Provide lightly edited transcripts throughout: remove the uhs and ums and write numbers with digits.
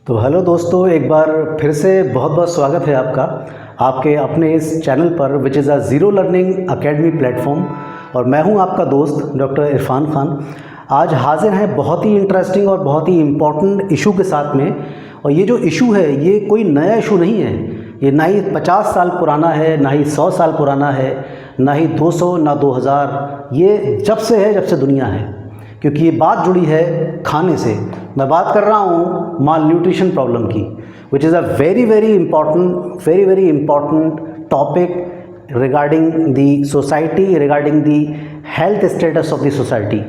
तो हेलो दोस्तों, एक बार फिर से बहुत बहुत स्वागत है आपका आपके अपने इस चैनल पर which is a zero learning academy platform. और मैं हूं आपका दोस्त डॉक्टर इरफान खान। आज हाजिर हैं बहुत ही इंटरेस्टिंग और बहुत ही इम्पॉर्टेंट इशू के साथ में। और ये जो इशू है ये कोई नया इशू नहीं है, ये ना ही 50 साल पुराना है, ना ही 100 साल पुराना है, ना ही 200 ना 2000। ये जब से है, जब से दुनिया है, क्योंकि ये बात जुड़ी है खाने से। मैं बात कर रहा हूँ माल न्यूट्रिशन प्रॉब्लम की, which is a very important topic regarding the society, regarding the health status of the society.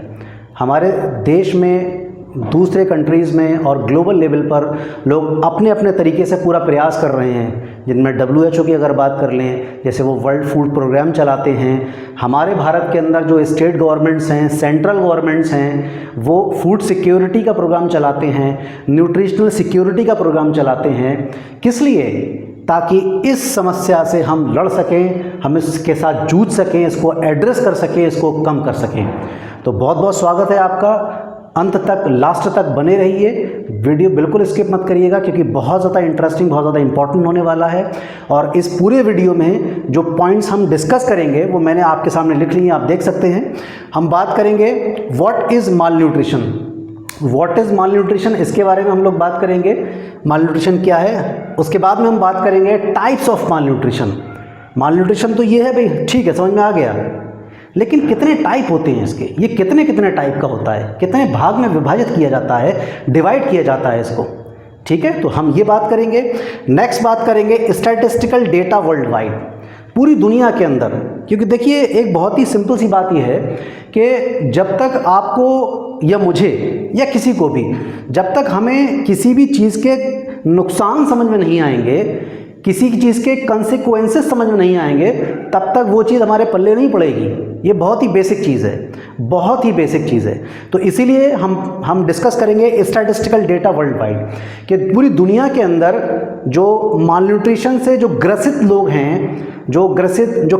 हमारे देश में, दूसरे कंट्रीज़ में और ग्लोबल लेवल पर लोग अपने अपने तरीके से पूरा प्रयास कर रहे हैं, जिनमें WHO की अगर बात कर लें, जैसे वो वर्ल्ड फूड प्रोग्राम चलाते हैं। हमारे भारत के अंदर जो स्टेट गवर्नमेंट्स हैं, सेंट्रल गवर्नमेंट्स हैं, वो फूड सिक्योरिटी का प्रोग्राम चलाते हैं, न्यूट्रिशनल सिक्योरिटी का प्रोग्राम चलाते हैं। किस लिए? ताकि इस समस्या से हम लड़ सकें, हम इसके साथ जूझ सकें, इसको एड्रेस कर सकें, इसको कम कर सकें। तो बहुत बहुत स्वागत है आपका। अंत तक, लास्ट तक बने रहिए, वीडियो बिल्कुल स्किप मत करिएगा, क्योंकि बहुत ज़्यादा इंटरेस्टिंग, बहुत ज़्यादा इंपॉर्टेंट होने वाला है। और इस पूरे वीडियो में जो पॉइंट्स हम डिस्कस करेंगे वो मैंने आपके सामने लिख लिए, आप देख सकते हैं। हम बात करेंगे what is mall nutrition. What is mall nutrition, इसके बारे में हम लोग बात करेंगे, माल न्यूट्रिशन क्या है। उसके बाद में हम बात करेंगे types of mall nutrition. Mall nutrition तो ये है भाई, ठीक है, समझ में आ गया, लेकिन कितने टाइप होते हैं इसके, ये कितने कितने टाइप का होता है, कितने भाग में विभाजित किया जाता है, डिवाइड किया जाता है इसको, ठीक है। तो हम ये बात करेंगे। नेक्स्ट बात करेंगे स्टैटिस्टिकल डेटा वर्ल्ड वाइड, पूरी दुनिया के अंदर। क्योंकि देखिए, एक बहुत ही सिंपल सी बात ये है कि जब तक आपको या मुझे या किसी को भी, जब तक हमें किसी भी चीज़ के नुकसान समझ में नहीं आएंगे, किसी की चीज़ के कंसिक्वेंसेस समझ में नहीं आएंगे, तब तक वो चीज़ हमारे पल्ले नहीं पड़ेगी। ये बहुत ही बेसिक चीज़ है, बहुत ही बेसिक चीज़ है। तो इसीलिए हम डिस्कस करेंगे स्टैटिस्टिकल डेटा वर्ल्ड वाइड, कि पूरी दुनिया के अंदर जो माल न्यूट्रिशन से जो ग्रसित लोग हैं, जो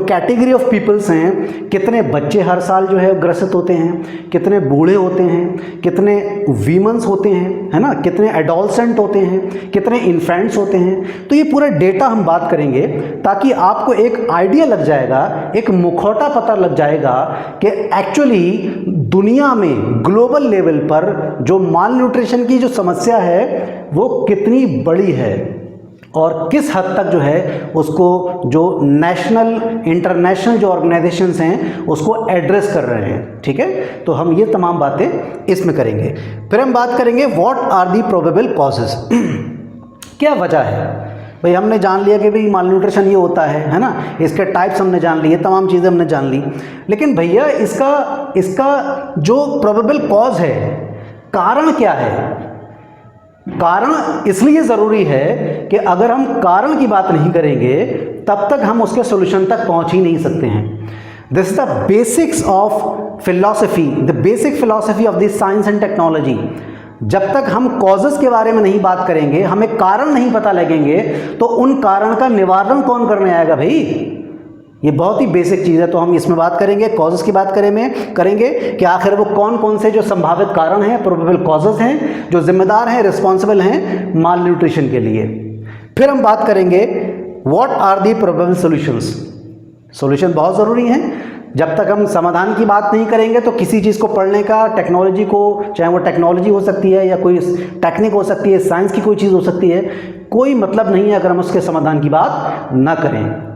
कैटेगरी ऑफ पीपल्स हैं, कितने बच्चे हर साल जो है ग्रसित होते हैं, कितने बूढ़े होते हैं, कितने वीमेंस होते हैं, है ना, कितने एडोलसेंट होते हैं, कितने इन्फेंट्स होते हैं। तो ये पूरा डेटा हम बात करेंगे, ताकि आपको एक आइडिया लग जाएगा, एक मुखौटा पता लग जाएगा कि एक्चुअली दुनिया में ग्लोबल लेवल पर जो माल न्यूट्रिशन की जो समस्या है वो कितनी बड़ी है, और किस हद तक जो है उसको जो नेशनल इंटरनेशनल जो ऑर्गेनाइजेशंस हैं उसको एड्रेस कर रहे हैं, ठीक है। तो हम ये तमाम बातें इसमें करेंगे। फिर हम बात करेंगे what are the probable causes, क्या वजह है। भाई हमने जान लिया कि भाई माल न्यूट्रिशन ये होता है ना, इसके टाइप्स हमने जान लिए, तमाम चीज़ें हमने जान ली, लेकिन भैया इसका जो प्रोबेबल कॉज है, कारण क्या है। कारण इसलिए ज़रूरी है कि अगर हम कारण की बात नहीं करेंगे तब तक हम उसके सॉल्यूशन तक पहुंच ही नहीं सकते हैं। This is the basics of philosophy, the basic philosophy of this science and technology. जब तक हम कॉजेस के बारे में नहीं बात करेंगे, हमें कारण नहीं पता लगेंगे, तो उन कारण का निवारण कौन करने आएगा भाई। ये बहुत ही बेसिक चीज़ है। तो हम इसमें बात करेंगे, कॉजेज़ की बात करेंगे कि आखिर वो कौन कौन से जो संभावित कारण हैं, प्रोबेबल कॉजेज़ हैं, जो जिम्मेदार हैं, रिस्पॉन्सिबल हैं माल न्यूट्रिशन के लिए। फिर हम बात करेंगे what are the probable solutions. Solution बहुत ज़रूरी हैं। जब तक हम समाधान की बात नहीं करेंगे तो किसी चीज़ को पढ़ने का, टेक्नोलॉजी को, चाहे वो टेक्नोलॉजी हो सकती है या कोई टेक्निक हो सकती है, साइंस की कोई चीज़ हो सकती है, कोई मतलब नहीं है अगर हम उसके समाधान की बात ना करें।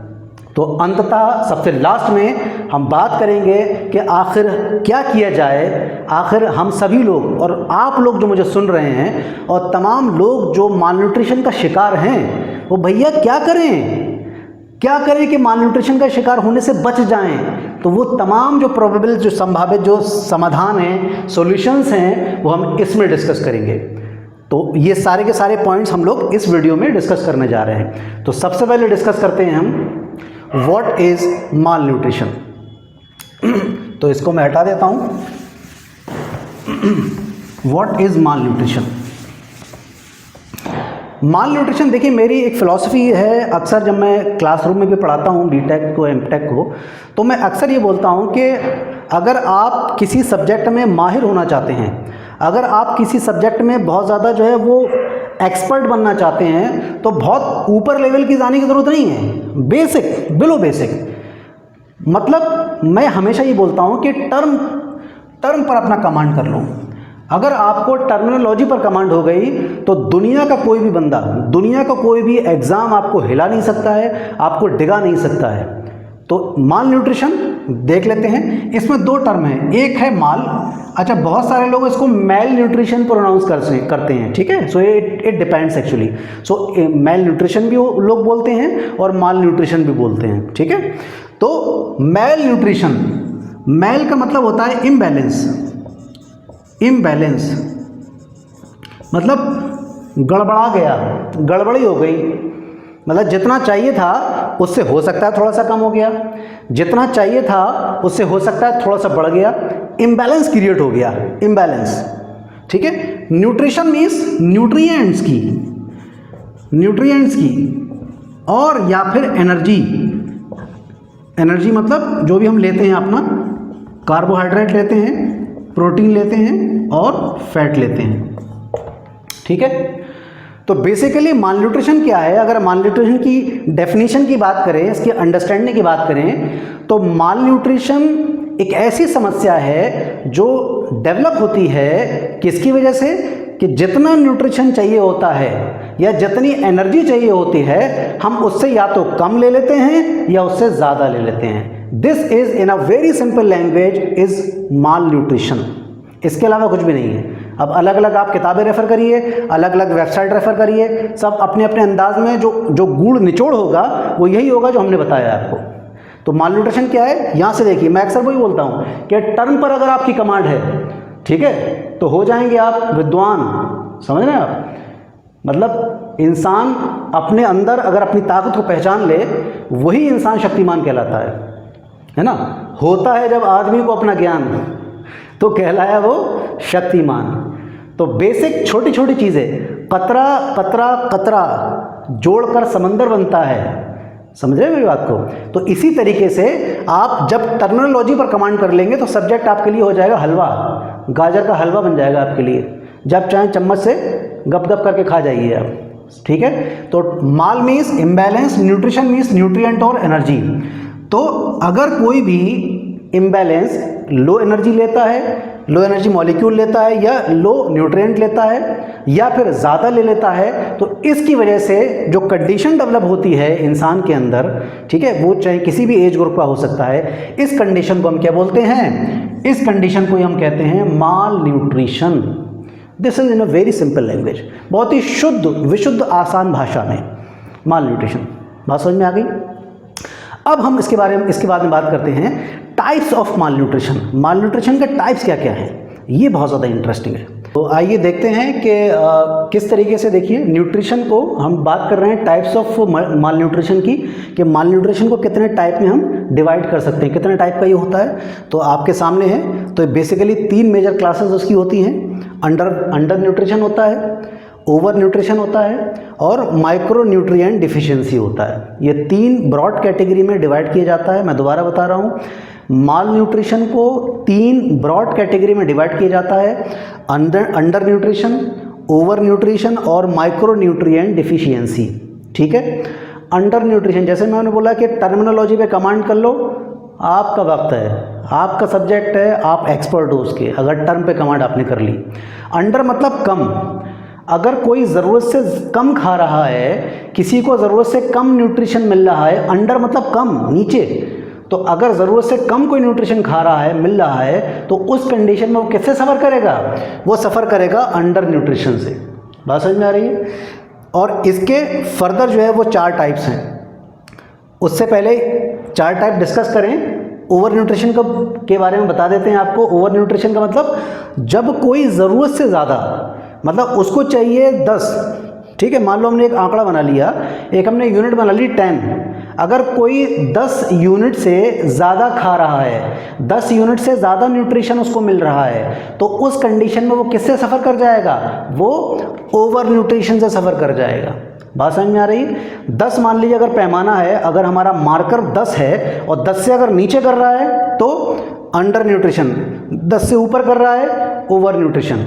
तो अंततः सबसे लास्ट में हम बात करेंगे कि आखिर क्या किया जाए। आखिर हम सभी लोग और आप लोग जो मुझे सुन रहे हैं और तमाम लोग जो माल न्यूट्रिशन का शिकार हैं, वो भैया क्या करें कि माल न्यूट्रिशन का शिकार होने से बच जाएं। तो वो तमाम जो प्रोबेबल, जो संभावित जो समाधान हैं, सॉल्यूशंस हैं, वो हम इसमें डिस्कस करेंगे। तो ये सारे के सारे पॉइंट्स हम लोग इस वीडियो में डिस्कस करने जा रहे हैं। तो सबसे पहले डिस्कस करते हैं हम व्हाट इज माल न्यूट्रिशन। तो इसको मैं हटा देता हूं। What is mall nutrition. Mall nutrition, देखिए मेरी एक फ़िलॉसफी है। अक्सर जब मैं क्लासरूम में भी पढ़ाता हूँ बीटेक को, एमटेक को, तो मैं अक्सर ये बोलता हूँ कि अगर आप किसी सब्जेक्ट में माहिर होना चाहते हैं, अगर आप किसी सब्जेक्ट में बहुत ज़्यादा जो है वो एक्सपर्ट बनना चाहते हैं तो बहुत ऊपर लेवल की जाने की ज़रूरत नहीं है, बेसिक, बिलो बेसिक। मतलब मैं हमेशा ये बोलता हूँ कि टर्म पर अपना कमांड कर लो। अगर आपको टर्मिनोलॉजी पर कमांड हो गई तो दुनिया का कोई भी बंदा, दुनिया का कोई भी एग्ज़ाम आपको हिला नहीं सकता है, आपको डिगा नहीं सकता है। तो माल न्यूट्रिशन देख लेते हैं। इसमें दो टर्म हैं, एक है माल, अच्छा बहुत सारे लोग इसको मेल न्यूट्रिशन प्रोनाउंस करते हैं, ठीक है। So it depends actually. So mail nutrition भी लोग बोलते हैं और माल न्यूट्रिशन भी बोलते हैं, ठीक है। तो मेल न्यूट्रिशन, मेल का मतलब होता है इम्बैलेंस। इम्बैलेंस मतलब गड़बड़ा गया, गड़बड़ी हो गई, मतलब जितना चाहिए था उससे हो सकता है थोड़ा सा कम हो गया, जितना चाहिए था उससे हो सकता है थोड़ा सा बढ़ गया, इम्बैलेंस क्रिएट हो गया, इम्बैलेंस, ठीक है। न्यूट्रिशन मीन्स न्यूट्रिएंट्स की और या फिर एनर्जी। एनर्जी मतलब जो भी हम लेते हैं अपना, कार्बोहाइड्रेट लेते हैं, प्रोटीन लेते हैं और फैट लेते हैं, ठीक है। तो बेसिकली माल न्यूट्रिशन क्या है? अगर माल न्यूट्रिशन की डेफिनेशन की बात करें, इसकी अंडरस्टैंडिंग की बात करें, तो माल न्यूट्रिशन एक ऐसी समस्या है जो डेवलप होती है किसकी वजह से, कि जितना न्यूट्रिशन चाहिए होता है या जितनी एनर्जी चाहिए होती है, हम उससे या तो कम ले लेते हैं या उससे ज़्यादा ले लेते हैं। This is in a very simple language is mall nutrition, इसके अलावा कुछ भी नहीं है। अब अलग अलग आप किताबें रेफ़र करिए, अलग अलग वेबसाइट रेफ़र करिए, सब अपने अपने अंदाज में जो गूढ़ निचोड़ होगा वो यही होगा जो हमने बताया आपको। तो माल न्यूट्रिशन क्या है, यहाँ से देखिए, मैं अक्सर वही बोलता हूँ कि टर्म पर अगर आपकी कमांड है, ठीक है, तो हो जाएंगे आप विद्वान, समझ रहे हैं आप। मतलब इंसान अपने अंदर अगर अपनी ताकत को पहचान ले, वही इंसान शक्तिमान कहलाता है ना। होता है जब आदमी को अपना ज्ञान, तो कहलाया वो शक्तिमान। तो बेसिक छोटी छोटी चीज़ें, कतरा कतरा कतरा जोड़कर समंदर बनता है, समझ रहे हैं मेरी बात को। तो इसी तरीके से आप जब टर्मिनोलॉजी पर कमांड कर लेंगे तो सब्जेक्ट आपके लिए हो जाएगा हलवा, गाजर का हलवा बन जाएगा आपके लिए, जब चाहे चम्मच से गप गप करके खा जाइए आप, ठीक है। तो mal means imbalance, nutrition means nutrient और एनर्जी। तो अगर कोई भी इम्बैलेंस लो एनर्जी लेता है, लो एनर्जी मॉलिक्यूल लेता है, या लो न्यूट्रिएंट लेता है, या फिर ज़्यादा ले लेता है, तो इसकी वजह से जो कंडीशन डेवलप होती है इंसान के अंदर, ठीक है, वो चाहे किसी भी एज ग्रुप का हो सकता है, इस कंडीशन को हम क्या बोलते हैं, इस कंडीशन को हम कहते हैं malnutrition. This is in a very simple language, बहुत ही शुद्ध विशुद्ध आसान भाषा में माल न्यूट्रिशन। बात समझ में आ गई। अब हम इसके बाद में बात करते हैं types of mall nutrition. Mall nutrition के टाइप्स क्या क्या हैं, ये बहुत ज़्यादा इंटरेस्टिंग है। तो आइए देखते हैं कि किस तरीके से, देखिए न्यूट्रिशन को हम बात कर रहे हैं टाइप्स ऑफ माल न्यूट्रिशन की, कि माल न्यूट्रिशन को कितने टाइप में हम डिवाइड कर सकते हैं, कितने टाइप का ये होता है। तो आपके सामने है, तो बेसिकली 3 मेजर क्लासेस उसकी होती हैं। अंडर न्यूट्रिशन होता है, ओवर न्यूट्रिशन होता है और माइक्रो न्यूट्रिएंट डिफिशियंसी होता है। ये 3 ब्रॉड कैटेगरी में डिवाइड किया जाता है। मैं दोबारा बता रहा हूँ, माल न्यूट्रिशन को 3 ब्रॉड कैटेगरी में डिवाइड किया जाता है, अंडर न्यूट्रिशन, ओवर न्यूट्रिशन और माइक्रो न्यूट्रिएंट डिफिशियंसी, ठीक है। अंडर न्यूट्रिशन, जैसे मैंने बोला कि टर्मिनोलॉजी पे कमांड कर लो, आपका वक्त है, आपका सब्जेक्ट है, आप एक्सपर्ट हो उसके, अगर टर्म पे कमांड आपने कर ली। अंडर मतलब कम, अगर कोई ज़रूरत से कम खा रहा है, किसी को ज़रूरत से कम न्यूट्रिशन मिल रहा है, अंडर मतलब कम, नीचे। तो अगर ज़रूरत से कम कोई न्यूट्रिशन खा रहा है, मिल रहा है, तो उस कंडीशन में वो किससे सफ़र करेगा, वो सफ़र करेगा अंडर न्यूट्रिशन से। बात समझ में आ रही है। और इसके फर्दर जो है वो 4 टाइप्स हैं। उससे पहले 4 टाइप डिस्कस करें। ओवर न्यूट्रिशन के बारे में बता देते हैं आपको। ओवर न्यूट्रिशन का मतलब जब कोई ज़रूरत से ज़्यादा, मतलब उसको चाहिए 10, ठीक है, मान लो हमने एक आंकड़ा बना लिया, एक हमने यूनिट बना ली 10। अगर कोई 10 यूनिट से ज़्यादा खा रहा है, 10 यूनिट से ज़्यादा न्यूट्रिशन उसको मिल रहा है, तो उस कंडीशन में वो किससे सफ़र कर जाएगा, वो ओवर न्यूट्रिशन से सफ़र कर जाएगा। बात समझ में आ रही है। 10 मान लीजिए अगर पैमाना है, अगर हमारा मार्कर 10 है और 10 से अगर नीचे कर रहा है तो अंडर न्यूट्रिशन, 10 से ऊपर कर रहा है ओवर न्यूट्रिशन।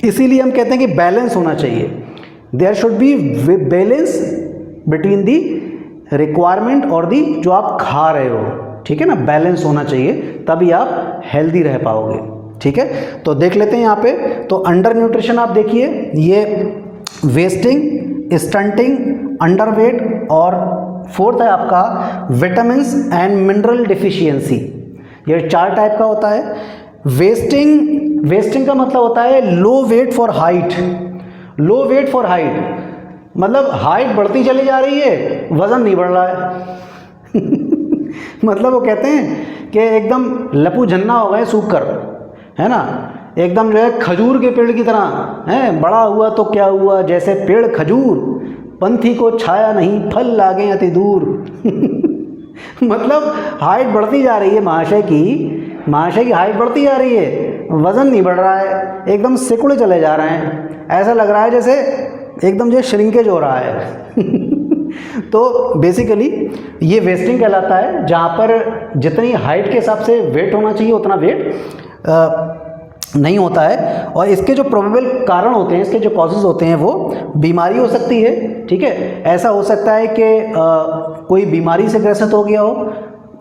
इसीलिए हम कहते हैं कि बैलेंस होना चाहिए। There should be balance between the requirement और दी जो आप खा रहे हो, ठीक है ना, बैलेंस होना चाहिए, तभी आप हेल्दी रह पाओगे, ठीक है। तो देख लेते हैं यहाँ पे, तो अंडर न्यूट्रिशन आप देखिए, ये वेस्टिंग, स्टंटिंग, अंडरवेट, और फोर्थ है आपका विटामिन्स एंड मिनरल डिफिशियंसी। ये 4 टाइप का होता है। वेस्टिंग का मतलब होता है low weight for height. Low weight for height मतलब हाइट बढ़ती चली जा रही है, वज़न नहीं बढ़ रहा है। मतलब वो कहते हैं कि एकदम लपू झन्ना हो गए सूख कर, है ना, एकदम जो है खजूर के पेड़ की तरह है, बड़ा हुआ तो क्या हुआ, जैसे पेड़ खजूर, पंथी को छाया नहीं, फल लागे अति दूर। मतलब हाइट बढ़ती जा रही है महाशय की हाइट बढ़ती जा रही है, वज़न नहीं बढ़ रहा है, एकदम सिकुड़े चले जा रहे हैं, ऐसा लग रहा है जैसे एकदम जो श्रिंकेज हो रहा है। तो बेसिकली ये वेस्टिंग कहलाता है, जहाँ पर जितनी हाइट के हिसाब से वेट होना चाहिए उतना वेट नहीं होता है। और इसके जो प्रोबेबल कारण होते हैं, इसके जो कॉजेज़ होते हैं, वो बीमारी हो सकती है, ठीक है। ऐसा हो सकता है कि कोई बीमारी से ग्रसित हो गया हो,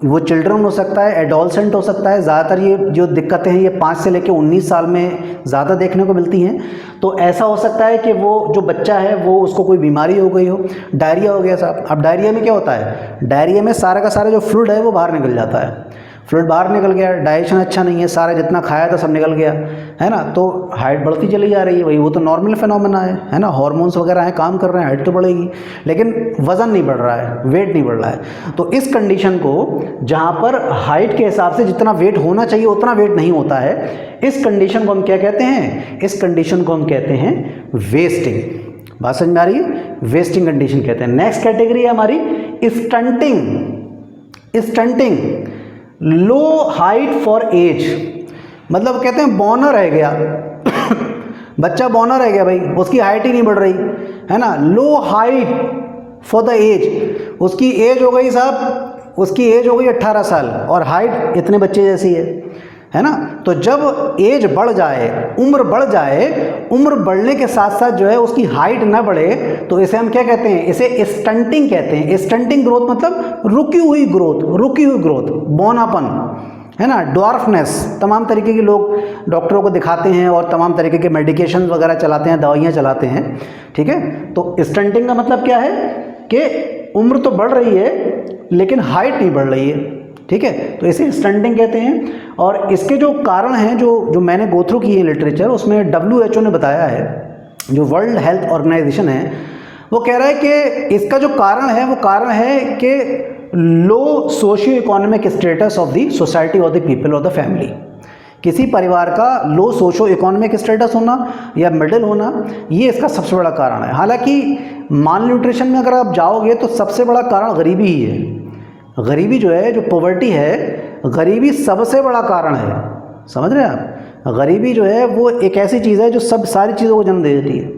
वो चिल्ड्रन हो सकता है, एडोलसेंट हो सकता है। ज़्यादातर ये जो दिक्कतें हैं ये 5 से लेकर 19 साल में ज़्यादा देखने को मिलती हैं। तो ऐसा हो सकता है कि वो जो बच्चा है वो उसको कोई बीमारी हो गई हो, डायरिया हो गया साहब। अब डायरिया में क्या होता है, डायरिया में सारा का सारा जो फ्लूइड है वो बाहर निकल जाता है, फ्लूइड बाहर निकल गया, डाइजेशन अच्छा नहीं है, सारा जितना खाया था सब निकल गया, है ना, तो हाइट बढ़ती चली जा रही है। वही वो तो नॉर्मल फिनोमेना है ना, हार्मोन्स वगैरह हैं, काम कर रहे हैं, हाइट तो बढ़ेगी, लेकिन वज़न नहीं बढ़ रहा है, वेट नहीं बढ़ रहा है। तो इस कंडीशन को, जहाँ पर हाइट के हिसाब से जितना वेट होना चाहिए उतना वेट नहीं होता है, इस कंडीशन को हम क्या कहते हैं, इस कंडीशन को हम कहते हैं वेस्टिंग। बात समझ में आ रही है, वेस्टिंग कंडीशन कहते हैं। नेक्स्ट कैटेगरी है हमारी stunting, low height for age. मतलब कहते हैं बौना रह गया, बच्चा बौना रह गया भाई, उसकी हाइट ही नहीं बढ़ रही, है ना, लो हाइट फॉर द एज। उसकी एज हो गई साहब, उसकी एज हो गई 18 साल और हाइट इतने बच्चे जैसी है ना। तो जब एज बढ़ जाए, उम्र बढ़ जाए, उम्र बढ़ने के साथ साथ जो है उसकी हाइट ना बढ़े, तो इसे हम क्या कहते हैं, इसे स्टंटिंग कहते हैं। स्टंटिंग ग्रोथ मतलब रुकी हुई ग्रोथ, बौनापन, है ना, ड्वार्फनेस। तमाम तरीके के लोग डॉक्टरों को दिखाते हैं और तमाम तरीके के मेडिकेशन वगैरह चलाते हैं, दवाइयाँ चलाते हैं, ठीक है। तो स्टंटिंग का मतलब क्या है कि उम्र तो बढ़ रही है लेकिन हाइट नहीं बढ़ रही है, ठीक है, तो इसे स्टंटिंग कहते हैं। और इसके जो कारण हैं, जो मैंने गो थ्रू की है लिटरेचर, उसमें WHO ने बताया है, जो वर्ल्ड हेल्थ ऑर्गेनाइजेशन है, वो कह रहा है कि इसका जो कारण है वो कारण है कि low socio economic status of the society और द पीपल और द फैमिली। किसी परिवार का लो सोशो इकोनॉमिक स्टेटस होना या मिडिल होना, ये इसका सबसे बड़ा कारण है। हालांकि माल न्यूट्रिशन में अगर आप जाओगे तो सबसे बड़ा कारण गरीबी ही है। गरीबी जो है, जो पॉवर्टी है, गरीबी सबसे बड़ा कारण है, समझ रहे हैं आप। गरीबी जो है वो एक ऐसी चीज़ है जो सब सारी चीज़ों को जन्म दे देती है।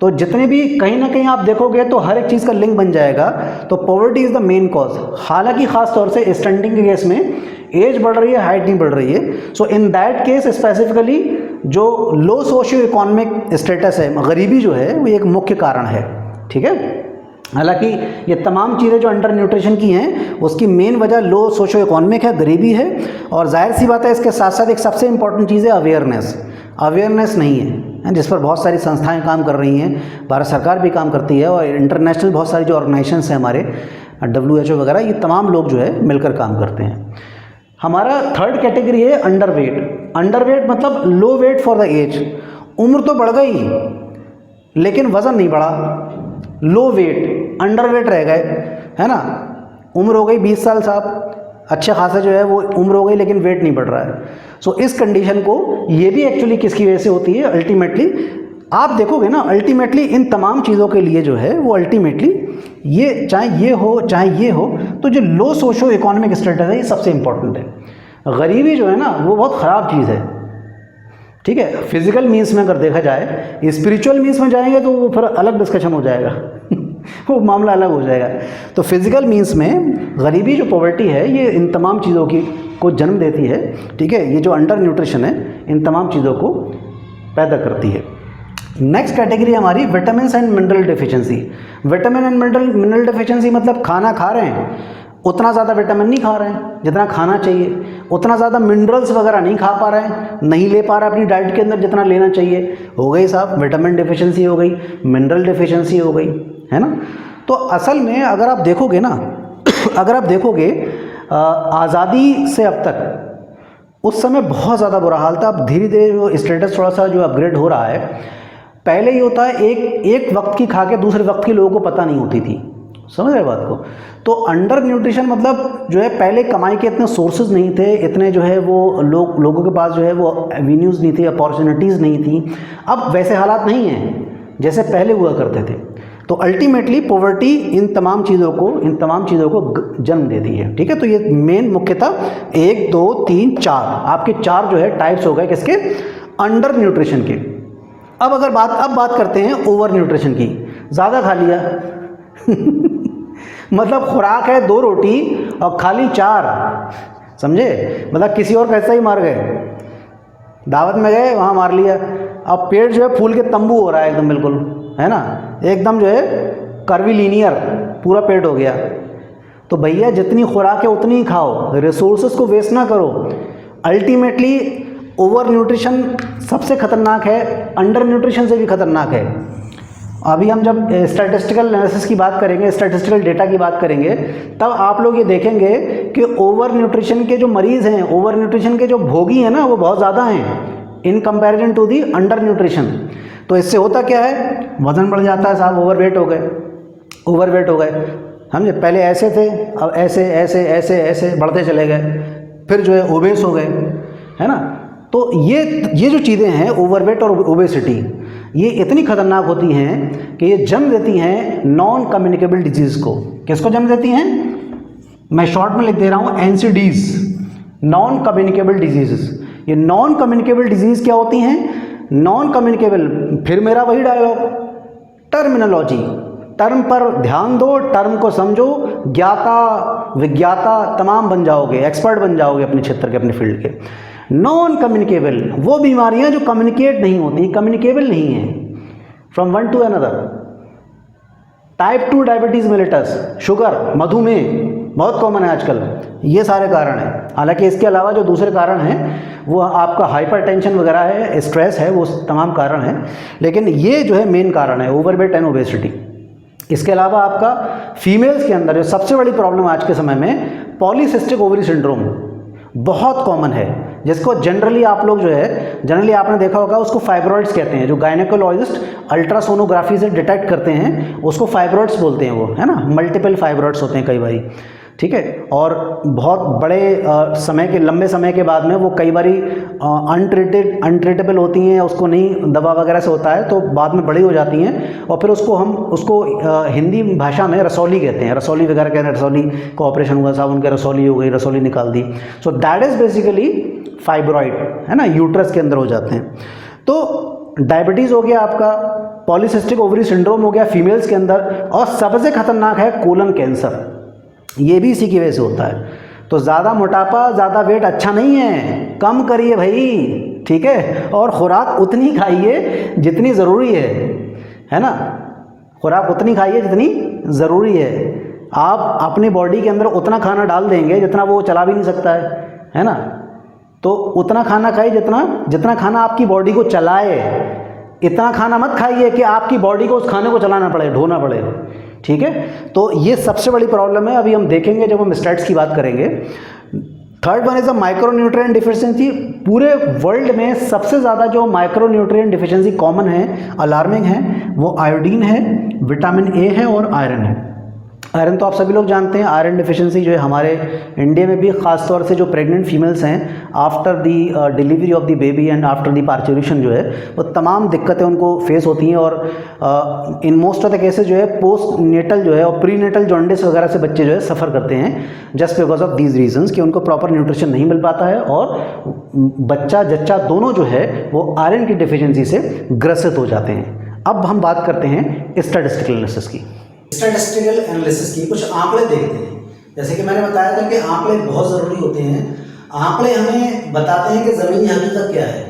तो जितने भी कहीं ना कहीं आप देखोगे तो हर एक चीज़ का लिंक बन जाएगा। तो poverty is the main cause. हालांकि ख़ास तौर से स्टंटिंग के केस में एज बढ़ रही है, हाइट नहीं बढ़ रही है। सो इन दैट केस स्पेसिफिकली जो लो सोशियो इकोनॉमिक स्टेटस है, गरीबी जो है, वो एक मुख्य कारण है, ठीक है। हालांकि ये तमाम चीज़ें जो अंडर न्यूट्रिशन की हैं उसकी मेन वजह लो सोशो इकोनॉमिक है, गरीबी है। और जाहिर सी बात है इसके साथ साथ एक सबसे इंपॉर्टेंट चीज़ है अवेयरनेस नहीं है, जिस पर बहुत सारी संस्थाएं काम कर रही हैं, भारत सरकार भी काम करती है और इंटरनेशनल बहुत सारी जो ऑर्गेनाइजेशंस हैं हमारे WHO वगैरह, ये तमाम लोग जो है मिलकर काम करते हैं। हमारा थर्ड कैटेगरी है अंडरवेट मतलब लो वेट फॉर द एज। उम्र तो बढ़ गई लेकिन वज़न नहीं बढ़ा, लो वेट, अंडरवेट रह गए, है ना। उम्र हो गई 20 साल साहब, अच्छा खासा जो है वो उम्र हो गई लेकिन वेट नहीं बढ़ रहा है। सो इस कंडीशन को, ये भी एक्चुअली किसकी वजह से होती है, अल्टीमेटली आप देखोगे ना, अल्टीमेटली इन तमाम चीज़ों के लिए जो है वो अल्टीमेटली ये चाहे ये हो तो जो लो सोशो इकोनॉमिक स्टेटस है ये सबसे इंपॉर्टेंट है। गरीबी जो है ना वो बहुत ख़राब चीज़ है, ठीक है। फिजिकल मीन्स में अगर देखा जाए, स्पिरिचुअल मीन्स में जाएंगे तो वो फिर अलग डिस्कशन हो जाएगा वो मामला अलग हो जाएगा। तो फिजिकल मीन्स में गरीबी जो पॉवर्टी है ये इन तमाम चीज़ों को जन्म देती है, ठीक है। ये जो अंडर न्यूट्रिशन है इन तमाम चीज़ों को पैदा करती है। नेक्स्ट कैटेगरी हमारी vitamin and mineral deficiency. Vitamin and mineral deficiency मतलब खाना खा रहे हैं, उतना ज़्यादा विटामिन नहीं खा रहे हैं जितना खाना चाहिए, उतना ज़्यादा मिनरल्स वगैरह नहीं खा पा रहे हैं, नहीं ले पा रहे अपनी डाइट के अंदर जितना लेना चाहिए, हो गई साहब विटामिन डिफिशिएंसी हो गई, मिनरल डिफिशिएंसी हो गई, है ना। तो असल में अगर आप देखोगे ना अगर आप देखोगे आज़ादी से अब तक उस समय बहुत ज़्यादा बुरा हाल था। अब धीरे धीरे जो स्टेटस थोड़ा सा जो अपग्रेड हो रहा है। पहले ये होता है एक वक्त की खा के दूसरे वक्त के लोगों को पता नहीं होती थी, समझ रहे बात को। तो अंडर न्यूट्रिशन मतलब जो है पहले कमाई के इतने सोर्सेज नहीं थे, इतने जो है वो लोगों के पास जो है वो एवेन्यूज़ नहीं थी, अपॉर्चुनिटीज़ नहीं थी। अब वैसे हालात नहीं हैं जैसे पहले हुआ करते थे। तो अल्टीमेटली पॉवर्टी इन तमाम चीज़ों को जन्म देती है, ठीक है। तो ये मेन मुख्यतः 1 2 3 4 आपके 4 जो है टाइप्स हो गए किसके, अंडर न्यूट्रिशन के। अब बात करते हैं ओवर न्यूट्रिशन की। ज़्यादा खा लिया मतलब खुराक है 2 रोटी और खाली 4, समझे। मतलब किसी और कैसा ही मार गए, दावत में गए वहाँ मार लिया। अब पेट जो है फूल के तंबू हो रहा है एकदम, बिल्कुल, है ना, एकदम जो है कर्वीलीनियर पूरा पेट हो गया। तो भैया जितनी खुराक है उतनी ही खाओ, रिसोर्सेज को वेस्ट ना करो। अल्टीमेटली ओवर न्यूट्रिशन सबसे खतरनाक है, अंडर न्यूट्रिशन से भी खतरनाक है। अभी हम जब स्टैटिस्टिकल एनालिसिस की बात करेंगे, स्टैटिस्टिकल डेटा की बात करेंगे, तब आप लोग ये देखेंगे कि ओवर न्यूट्रिशन के जो मरीज़ हैं, ओवर न्यूट्रिशन के जो भोगी हैं ना, वो बहुत ज़्यादा हैं in comparison to the under nutrition. तो इससे होता क्या है, वज़न बढ़ जाता है साहब, ओवरवेट हो गए, समझे। पहले ऐसे थे, अब ऐसे ऐसे ऐसे ऐसे बढ़ते चले गए, फिर जो है ओबेस हो गए, है ना। तो ये जो चीज़ें हैं ओवरवेट और ओबेसिटी, ये इतनी खतरनाक होती हैं कि ये जन्म देती हैं नॉन कम्युनिकेबल डिजीज़ को। किसको जन्म देती हैं, मैं शॉर्ट में लिख दे रहा हूँ, एनसीडीज, नॉन कम्युनिकेबल डिजीज़। ये नॉन कम्युनिकेबल डिजीज़ क्या होती हैं, नॉन कम्युनिकेबल, फिर मेरा वही डायलॉग, टर्मिनोलॉजी, टर्म पर ध्यान दो, टर्म को समझो, ज्ञाता विज्ञाता तमाम बन जाओगे, एक्सपर्ट बन जाओगे अपने क्षेत्र के, अपने फील्ड के। नॉन कम्युनिकेबल वो बीमारियां जो कम्युनिकेट नहीं होती, कम्युनिकेबल नहीं है from one two another. Type 2 diabetes mellitus, sugar, मधुमेह बहुत कॉमन है आजकल, ये सारे कारण हैं। हालांकि इसके अलावा जो दूसरे कारण हैं वो आपका हाइपरटेंशन वगैरह है, स्ट्रेस है, वो तमाम कारण हैं, लेकिन ये जो है मेन कारण है ओवरवेट एंड ओबेसिटी। इसके अलावा आपका फीमेल्स के अंदर जो सबसे बड़ी प्रॉब्लम आज के समय में पॉलीसिस्टिक ओवरी सिंड्रोम बहुत कॉमन है, जिसको जनरली आप लोग जो है, जनरली आपने देखा होगा उसको फाइब्रॉइड्स कहते हैं। जो गायनेकोलॉजिस्ट अल्ट्रासोनोग्राफी से डिटेक्ट करते हैं उसको फाइब्रॉइड्स बोलते हैं, वो है ना, मल्टीपल फाइब्रॉइड्स होते हैं कई बारी, ठीक है। और बहुत बड़े लंबे समय के बाद में वो कई बारी अनट्रीटेबल होती हैं, उसको नहीं दवा वगैरह से होता है तो बाद में बड़ी हो जाती हैं, और फिर उसको हिंदी भाषा में रसौली कहते हैं, रसौली वगैरह कहते हैं, रसौली का ऑपरेशन हुआ साहब, उनके रसौली हो गई, रसौली निकाल दी। So that is basically fibroid, है ना, यूट्रस के अंदर हो जाते हैं। तो डायबिटीज़ हो गया आपका, पॉलीसिस्टिक ओवरी सिंड्रोम हो गया फीमेल्स के अंदर, और सबसे खतरनाक है कोलन कैंसर, ये भी इसी की वजह से होता है। तो ज़्यादा मोटापा, ज़्यादा वेट अच्छा नहीं है, कम करिए भाई, ठीक है, और खुराक उतनी खाइए जितनी ज़रूरी है ना, खुराक उतनी खाइए जितनी ज़रूरी है। आप अपनी बॉडी के अंदर उतना खाना डाल देंगे जितना वो चला भी नहीं सकता है ना। तो उतना खाना खाइए जितना खाना आपकी बॉडी को चलाए। इतना खाना मत खाइए कि आपकी बॉडी को उस खाने को चलाना पड़े, ढोना पड़े, ठीक है। तो ये सबसे बड़ी प्रॉब्लम है, अभी हम देखेंगे जब हम स्टेट्स की बात करेंगे। Third one is a micronutrient deficiency. पूरे वर्ल्ड में सबसे ज़्यादा जो माइक्रोन्यूट्रिएंट डिफिशिएंसी कॉमन है, अलार्मिंग है, वो आयोडीन है, विटामिन ए है और आयरन है। आयरन तो आप सभी लोग जानते हैं, आयरन डिफिशिएंसी जो है हमारे इंडिया में भी ख़ास तौर से जो प्रेग्नेंट फीमेल्स हैं, after the delivery of the baby and after the parturition जो है वो तमाम दिक्कतें उनको फेस होती हैं, और in most of the cases जो है पोस्ट नेटल जो है और प्री नेटल जॉन्डिस वगैरह से बच्चे जो है सफ़र करते हैं, just because of these reasons कि उनको प्रॉपर न्यूट्रिशन नहीं मिल पाता है, और बच्चा जच्चा दोनों जो है वो आयरन की डिफिशिएंसी से ग्रसित हो जाते हैं। अब हम बात करते हैं स्टैटिस्टिकल एनालिसिस की। स्टैटिस्टिकल एनालिसिस की कुछ आंकड़े देखते हैं। जैसे कि मैंने बताया था कि आंकड़े बहुत ज़रूरी होते हैं। आंकड़े हमें बताते हैं कि ज़मीनी हकीकत क्या है,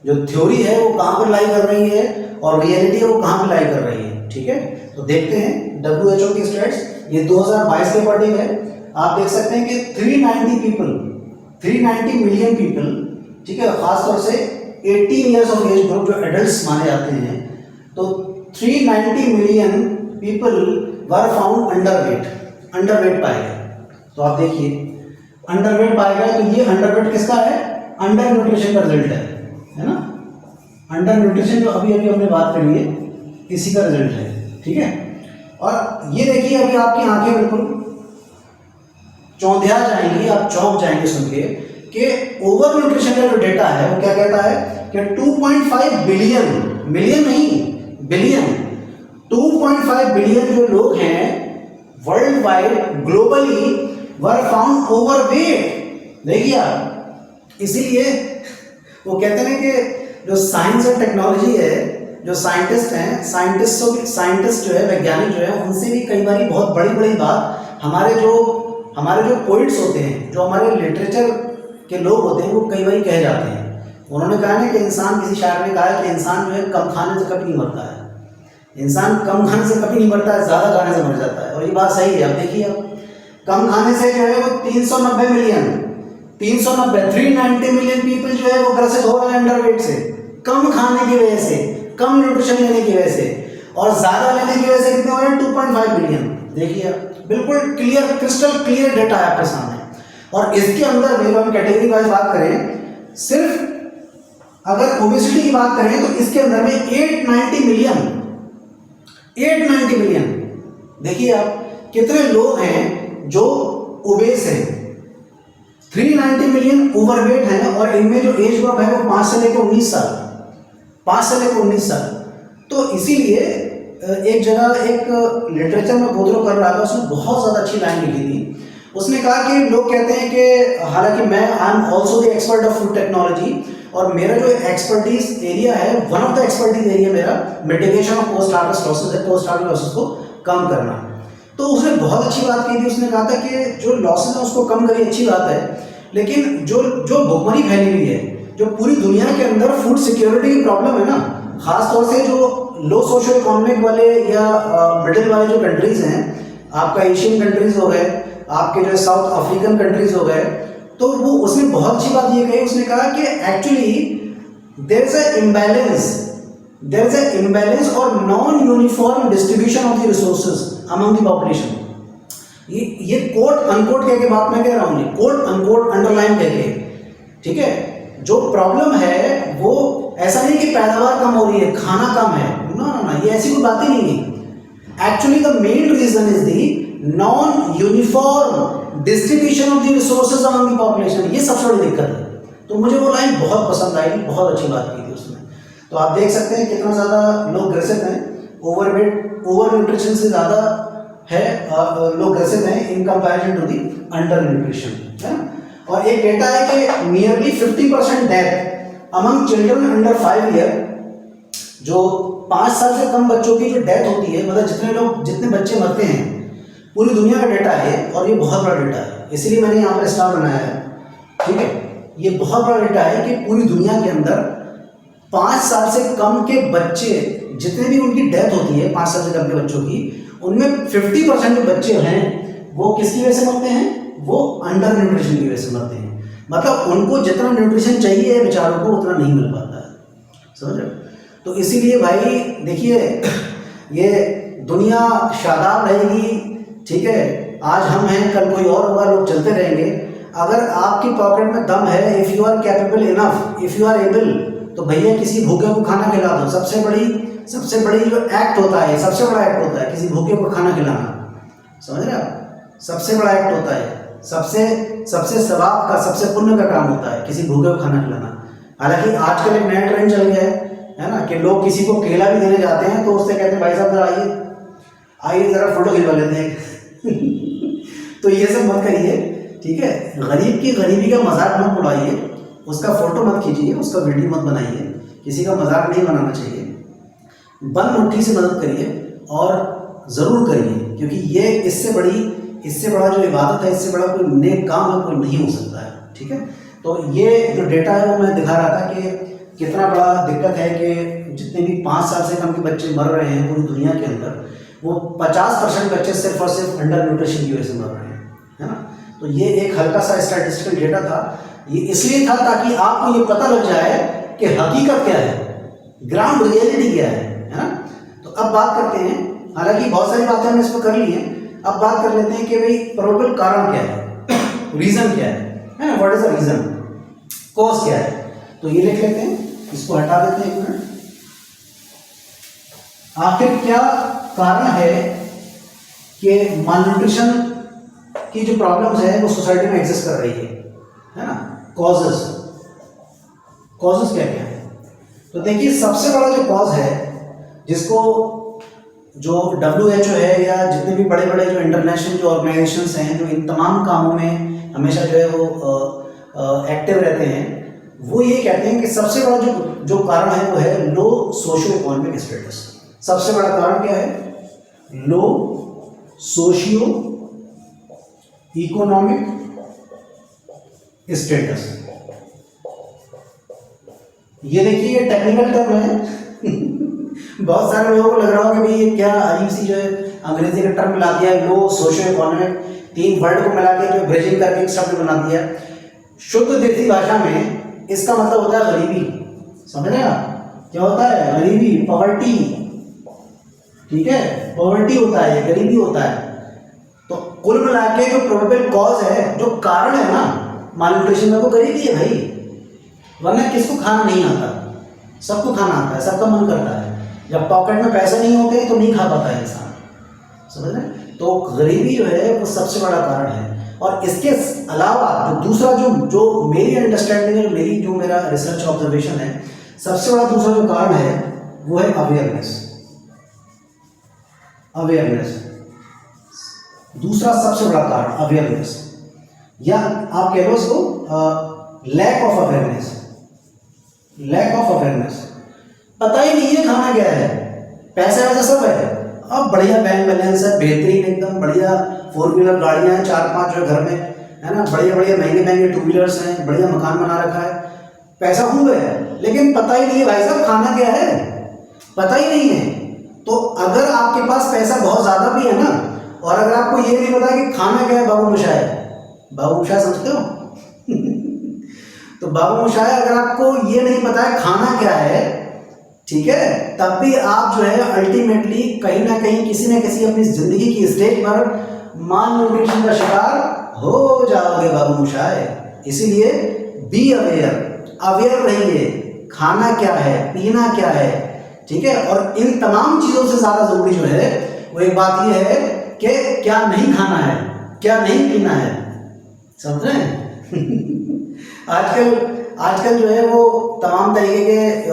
जो थ्योरी है वो कहाँ पर लाई कर रही है और रियलिटी है वो कहाँ पे लाई कर रही है, ठीक है। तो देखते हैं WHO की स्टेट्स, ये 2022 के अकॉर्डिंग है। आप देख सकते हैं कि 390 मिलियन पीपल, ठीक है, खासतौर से 18 ईयर्स ऑफ एज ग्रुप जो एडल्ट्स माने जाते हैं, तो 390 million people were found underweight पाए गए। तो आप देखिए अंडरवेट पाए गए, तो ये अंडरवेट किसका है? अंडर न्यूट्रिशन का रिजल्ट है ना। अंडर न्यूट्रिशन जो अभी हमने बात करी है, इसी का रिजल्ट है, ठीक है। और ये देखिए अभी आपकी आंखें बिल्कुल चौंधिया जाएंगी, आप चौंक जाएंगे सुन के कि ओवर न्यूट्रिशन का जो डेटा है वो क्या कहता है कि 2.5 बिलियन, मिलियन नहीं बिलियन, 2.5 बिलियन जो लोग हैं world wide globally were found overweight. देखिए आप, इसीलिए वो कहते हैं कि जो साइंस और टेक्नोलॉजी है, जो साइंटिस्ट हैं, साइंटिस्ट जो है, वैज्ञानिक जो है, उनसे भी कई बार बहुत बड़ी बड़ी बात हमारे जो पोइट्स होते हैं, जो हमारे लिटरेचर के लोग होते हैं, वो कई बार कह जाते हैं। उन्होंने कहा ना कि इंसान, किसी शायर ने कहा है कि इंसान जो है कम खाने से कभी नहीं मरता है, इंसान कम खाने से कभी नहीं मरता है, ज़्यादा खाने से मर जाता है। और ये बात सही है। अब देखिए आप, कम खाने से जो है वो 390 मिलियन 390 मिलियन पीपल जो है वो ग्रसित हो रहे हैं अंडरवेट से, कम खाने की वजह से, कम न्यूट्रिशन लेने की वजह से, और ज़्यादा लेने की वजह से कितने हो रहे हैं? 2.5 बिलियन। देखिए बिल्कुल क्लियर, क्रिस्टल क्लियर डेटा है आपके सामने। और इसके अंदर भी हम कैटेगरी वाइज बात करें, सिर्फ अगर ओबेसिटी की बात करें तो इसके अंदर में 890 मिलियन। देखिए आप कितने लोग हैं जो ओबेस हैं। 390 मिलियन ओवरवेट हैं, और इनमें जो एज ग्रुप है वो 5 से लेकर 19 साल, 5 से लेकर 19 साल। तो इसीलिए एक जगह एक लिटरेचर में गोथ्रू कर रहा था, उसने बहुत ज़्यादा अच्छी लाइन लिखी थी। उसने कहा कि लोग कहते हैं कि हालांकि मैं I am also the expert of food technology, और मेरा जो एक्सपर्टीज एरिया है, one of the expertise area मेरा mitigation of post harvest losses है, पोस्ट हार्वेस्ट लॉसेस को कम करना। तो उसने बहुत अच्छी बात की थी। उसने कहा था कि जो लॉसेस है उसको कम करिए, अच्छी बात है, लेकिन जो भुखमरी फैली हुई है, जो पूरी दुनिया के अंदर फूड सिक्योरिटी की प्रॉब्लम है ना, खासतौर से जो लो सोशो इकोनॉमिक वाले या मिडिल वाले जो कंट्रीज हैं, आपका एशियन कंट्रीज हो गए, आपके जो साउथ अफ्रीकन कंट्रीज हो गए, तो वो उसने बहुत अच्छी बात ये कही। उसने कहा कि actually there is a imbalance और non uniform distribution of the resources among the population. ये कोट अनकोट कह के बात मैं कह रहा हूँ, ये कोट अनकोट अंडरलाइन कह के, ठीक है। जो प्रॉब्लम है वो ऐसा नहीं कि पैदावार कम हो रही है, खाना कम है, ना, ये ऐसी कोई बात ही नहीं है। Actually the main reason is the non uniform distribution of the resources among the population. ये सबसे बड़ी दिक्कत है। तो मुझे वो लाइन बहुत पसंद आई, बहुत अच्छी बात की थी उसने। तो आप देख सकते हैं कितना ज़्यादा लोग ग्रसित हैं, ओवरवेट, ओवर न्यूट्रिशन से ज़्यादा है लोग ग्रसित हैं in comparison to the under nutrition, है ना। और एक डेटा है कि nearly 50% death among children under 5 year, जो 5 साल से कम बच्चों की जो डेथ होती है, मतलब जितने बच्चे मरते हैं, पूरी दुनिया का डेटा है, और ये बहुत बड़ा डेटा है, इसीलिए मैंने यहाँ पर स्टार बनाया है, ठीक है। ये बहुत बड़ा डेटा है कि पूरी दुनिया के अंदर 5 साल से कम के बच्चे, जितने भी उनकी डेथ होती है 5 साल से कम के बच्चों की, उनमें 50% जो बच्चे हैं वो किसकी वजह से मरते हैं? वो अंडर न्यूट्रिशन की वजह से मरते हैं। मतलब उनको जितना न्यूट्रिशन चाहिए बेचारों को उतना नहीं मिल पाता है, समझ रहे हो। तो इसीलिए भाई देखिए, ये दुनिया शादाब रहेगी, ठीक है। आज हम हैं, कल कोई और होगा, लोग चलते रहेंगे। अगर आपकी पॉकेट में दम है, if you are capable enough, if you are able, तो भैया किसी भूखे को खाना खिला दो। सबसे बड़ी जो एक्ट होता है, सबसे बड़ा एक्ट होता है किसी भूखे को खाना खिलाना, समझ रहे आप। सबसे बड़ा एक्ट होता है, सबसे सवाब का, सबसे पुण्य का काम होता है किसी भूखे को खाना खिलाना। हालांकि आजकल एक नया ट्रेंड चल गया है ना, कि लोग किसी को केला भी देने जाते हैं तो उससे कहते हैं भाई साहब जरा आइए ज़रा फोटो खिंचवा लेते हैं। तो ये सब मत करिए, ठीक है। गरीब की गरीबी का मजाक मत उड़ाइए, उसका फोटो मत खींचिए, उसका वीडियो मत बनाइए, किसी का मजाक नहीं बनाना चाहिए। बंद मुट्ठी से मदद करिए, और ज़रूर करिए, क्योंकि ये इससे बड़ा जो इबादत है, इससे बड़ा कोई नेक काम है कोई नहीं हो सकता है, ठीक है। तो ये जो डेटा है वो मैं दिखा रहा था कि कितना बड़ा दिक्कत है कि जितने भी 5 साल से कम के बच्चे मर रहे हैं पूरी दुनिया के अंदर, वो 50% बच्चे सिर्फ और सिर्फ अंडर न्यूट्रिशन की वजह से मर रहे हैं, है ना। तो ये एक हल्का सा स्टैटिस्टिकल डेटा था, ये इसलिए था ताकि आपको ये पता लग जाए कि हकीकत क्या है, ग्राउंड रियलिटी क्या है ना। तो अब बात करते हैं, हालांकि बहुत सारी बातें हमने इस पर कर ली हैं, अब बात कर लेते हैं कि भाई प्रोबेबल कारण क्या है, रीज़न क्या है ना, what is the reason, cause क्या है। तो ये लिख लेते हैं, इसको हटा देते हैं 1 मिनट। आखिर क्या कारण है कि मालन्यूट्रिशन की जो प्रॉब्लम्स है वो सोसाइटी में एग्जिस्ट कर रही है ना। कॉजेस क्या क्या है। तो देखिए सबसे बड़ा जो कॉज है, जिसको जो WHO है या जितने भी बड़े बड़े जो इंटरनेशनल जो ऑर्गेनाइजेशंस हैं जो इन तमाम कामों में हमेशा जो है वो एक्टिव रहते हैं, वो ये कहते हैं कि सबसे बड़ा जो कारण है वो है लो सोशियो इकोनॉमिक स्टेटस। सबसे बड़ा कारण क्या है, लो सोशियो इकोनॉमिक स्टेटस। ये देखिए ये टेक्निकल टर्म है बहुत सारे लोगों को लग रहा होगा कि भाई ये क्या अजीब सी जो है अंग्रेजी का टर्म मिला दिया, लो सोशियो इकोनॉमिक, 3 वर्ड को मिला के जो ब्रिजिंग करके एक शब्द बना दिया। शुद्ध देसी भाषा में इसका मतलब होता है गरीबी, समझ रहे हैं क्या होता है, गरीबी, पॉवर्टी, ठीक है, पॉवर्टी होता है, गरीबी होता है। तो कुल मिला के जो प्रोबेबल कॉज है, जो कारण है ना मालन्यूट्रिशन में, वो गरीबी है भाई। वरना किसको खाना नहीं आता, सबको खाना आता है, सबका मन करता है। जब पॉकेट में पैसे नहीं होते तो नहीं खा पाता है इंसान, समझ रहे हैं। तो गरीबी जो है वो सबसे बड़ा कारण है। और इसके अलावा जो दूसरा जो मेरी अंडरस्टैंडिंग है, मेरा रिसर्च ऑब्जर्वेशन है, सबसे बड़ा दूसरा जो कारण है वो है अवेयरनेस। दूसरा सबसे बड़ा कारण अवेयरनेस, या आप कह लो इसको लैक ऑफ अवेयरनेस। पता ही नहीं है खाना क्या है, पैसे वैसे सब है, अब बढ़िया बैंक बैलेंस है, बेहतरीन एकदम बढ़िया 4 व्हीलर गाड़ियां हैं 4-5 जो घर में, है ना, बढ़िया महंगे 2 व्हीलर्स हैं, बढ़िया मकान बना रखा है, पैसा खूब है, लेकिन पता ही नहीं है भाई साहब खाना क्या है, पता ही नहीं है। तो अगर आपके पास पैसा बहुत ज़्यादा भी है ना, और अगर आपको ये नहीं पता कि खाना क्या है, बाबू मोशाय समझते हो तो बाबू मोशाय, अगर आपको ये नहीं पता है खाना क्या है, ठीक है, तब भी आप जो है अल्टीमेटली कहीं ना कहीं किसी न किसी अपनी जिंदगी की स्टेज पर मालन्यूट्रिशन का शिकार हो जाओगे बाबू मोशाय। इसीलिए बी अवेयर रहिए, खाना क्या है, पीना क्या है, ठीक है। और इन तमाम चीज़ों से ज़्यादा ज़रूरी जो है वो एक बात ये है कि क्या नहीं खाना है, क्या नहीं पीना है, समझ रहे हैं आजकल जो है वो तमाम तरीके के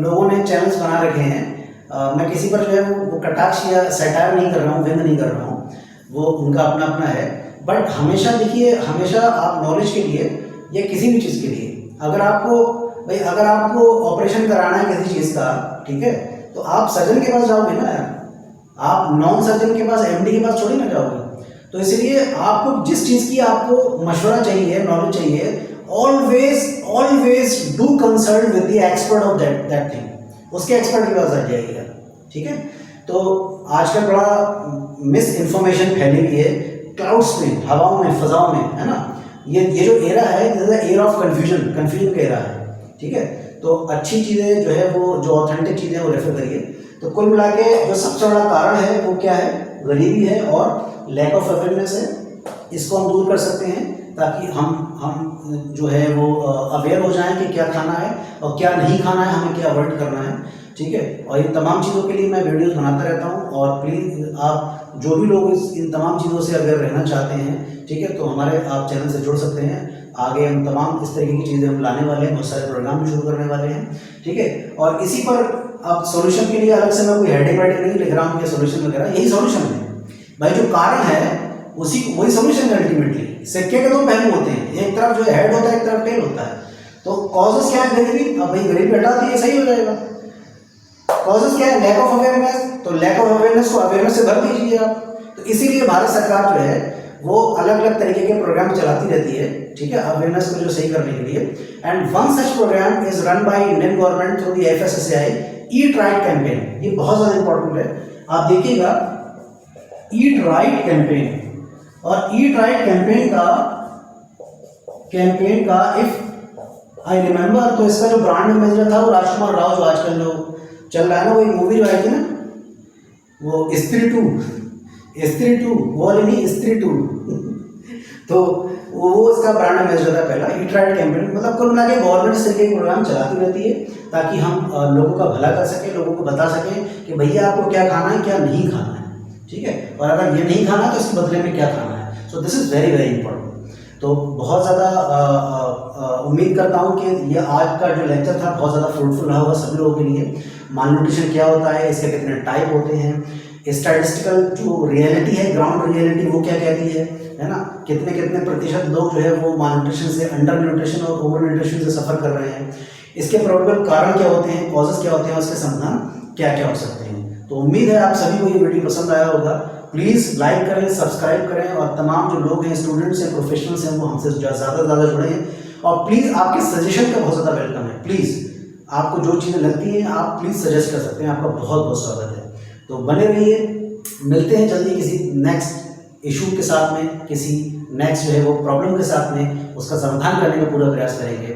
लोगों ने चैनल्स बना रखे हैं। मैं किसी पर जो है वो कटाक्ष या सैटायर नहीं कर रहा हूँ, व्यंग नहीं कर रहा हूँ, वो उनका अपना है। बट हमेशा देखिए, हमेशा आप नॉलेज के लिए या किसी भी चीज़ के लिए, अगर आपको ऑपरेशन कराना है किसी चीज़ का, ठीक है, तो आप सर्जन के पास जाओगे ना यार, आप नॉन सर्जन के पास, MD के पास थोड़ी ना जाओगे। तो इसलिए आपको जिस चीज़ की आपको मशवरा चाहिए, नॉलेज चाहिए, always do consult with the expert of that thing, उसके एक्सपर्ट के पास आ जाइएगा, ठीक है। तो आजकल बड़ा मिस इन्फॉर्मेशन फैली हुई है क्लाउड्स में, हवाओं में, फजाओं में, है ना। ये जो एरा है, this is the era of confusion का एरा है, ठीक है। तो अच्छी चीज़ें जो है वो, जो ऑथेंटिक चीज़ें वो रेफर करिए। तो कुल मिला के जो सबसे बड़ा कारण है वो क्या है, गरीबी है और लैक ऑफ अवेयरनेस है। इसको हम दूर कर सकते हैं ताकि हम जो है वो अवेयर हो जाएं कि क्या खाना है और क्या नहीं खाना है, हमें क्या अवॉइड करना है, ठीक है। और इन तमाम चीज़ों के लिए मैं वीडियोस बनाता रहता हूँ, और प्लीज़ आप जो भी लोग इन तमाम चीज़ों से अवेयर रहना चाहते हैं, ठीक है, तो हमारे आप चैनल से जुड़ सकते हैं। आगे हम तमाम इस तरीके की चीज़ें हम लाने वाले हैं, बहुत सारे प्रोग्राम भी शुरू करने वाले हैं, ठीक है। और इसी पर आप सोल्यूशन के लिए अलग से मैं कोई हेडिंग नहीं लिख रहा हूँ, ये सोल्यूशन वगैरह, यही सोल्यूशन है भाई। जो कारण है वही सोल्यूशन है अल्टीमेटली। सिक्के के 2 पहलू होते हैं, एक तरफ जो है हेड होता है, एक तरफ टेल होता है। तो कॉजेस क्या है, गरीबी, अब भाई गरीबी हटा दिए, सही हो जाएगा। कॉजेस क्या है, लैक ऑफ अवेयरनेस, तो लैक ऑफ अवेयरनेस को अवेयरनेस से भर दीजिए आप। तो इसीलिए भारत सरकार जो है वो अलग अलग तरीके के प्रोग्राम चलाती रहती है, ठीक है, अवेयरनेस को जो सही करने के लिए। And one such program is run by Indian government through the FSSAI eat right campaign. ये बहुत ज़्यादा इंपॉर्टेंट है, आप देखिएगा ईट राइट कैंपेन। और ईट राइट कैंपेन का इफ आई रिमेंबर, तो इसका जो ब्रांड एम्बेसडर था वो राजकुमार राव, जो आजकल जो चल रहा है ना, वो एक मूवी जो आई थी ना, वो स्त्री टू वो वाली नहीं, स्त्री टू तो वो इसका ब्रांड एम्बेसडर था पहला, ईट राइट कैंपेन। मतलब कुल मिला के गवर्नमेंट इस तरीके के प्रोग्राम चलाती रहती है ताकि हम लोगों का भला कर सकें, लोगों को बता सकें कि भैया आपको क्या खाना है, क्या नहीं खाना है, ठीक है, और अगर ये नहीं खाना तो इसके बदले में क्या खाना है। So this is very very important. तो बहुत ज़्यादा उम्मीद करता हूँ कि ये आज का जो लेक्चर था बहुत ज़्यादा फ्रूटफुल रहा होगा सभी लोगों के लिए। मालन्यूट्रिशन क्या होता है, इसके कितने टाइप होते हैं, स्टैटिस्टिकल जो रियलिटी है, ग्राउंड रियलिटी वो क्या कहती है ना, कितने कितने प्रतिशत लोग जो है वो मालन्यूट्रिशन से, अंडर न्यूट्रिशन और ओवर न्यूट्रिशन से सफ़र कर रहे हैं, इसके प्रोबेबल कारण क्या होते हैं, कॉजेज़ क्या होते हैं, उसके समाधान क्या क्या हो सकते हैं। तो उम्मीद है आप सभी को ये वीडियो पसंद आया होगा। प्लीज़ लाइक करें, सब्सक्राइब करें, और तमाम जो लोग हैं, स्टूडेंट्स हैं, प्रोफेशनल्स हैं, वो हमसे ज़्यादा से ज़्यादा जुड़े हैं। और प्लीज़ आपके सजेशन का बहुत ज़्यादा वेलकम है। प्लीज़ आपको जो चीज़ें लगती हैं आप प्लीज़ सजेस्ट कर सकते हैं, आपका बहुत बहुत स्वागत है। तो बने रहिए, मिलते हैं जल्दी किसी नेक्स्ट इशू के साथ में, किसी नेक्स्ट जो है वो प्रॉब्लम के साथ में, उसका समाधान करने का पूरा प्रयास करेंगे।